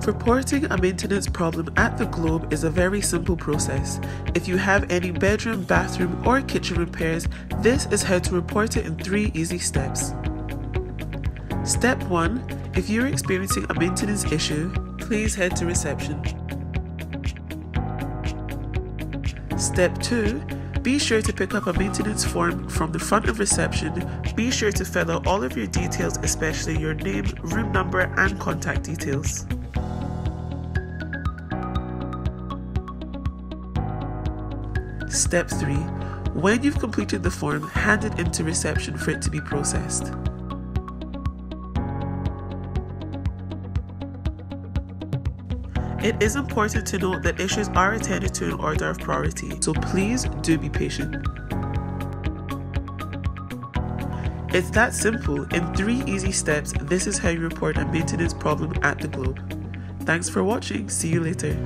Reporting a maintenance problem at the Globe is a very simple process. If you have any bedroom, bathroom, or kitchen repairs, this is how to report it in 3 easy steps. Step 1. If you're experiencing a maintenance issue, please head to reception. Step 2. Be sure to pick up a maintenance form from the front of reception. Be sure to fill out all of your details, especially your name, room number, and contact details. Step 3. When you've completed the form, hand it into reception for it to be processed. It is important to note that issues are attended to in order of priority, so please do be patient. It's that simple. In 3 easy steps, this is how you report a maintenance problem at the Globe. Thanks for watching. See you later.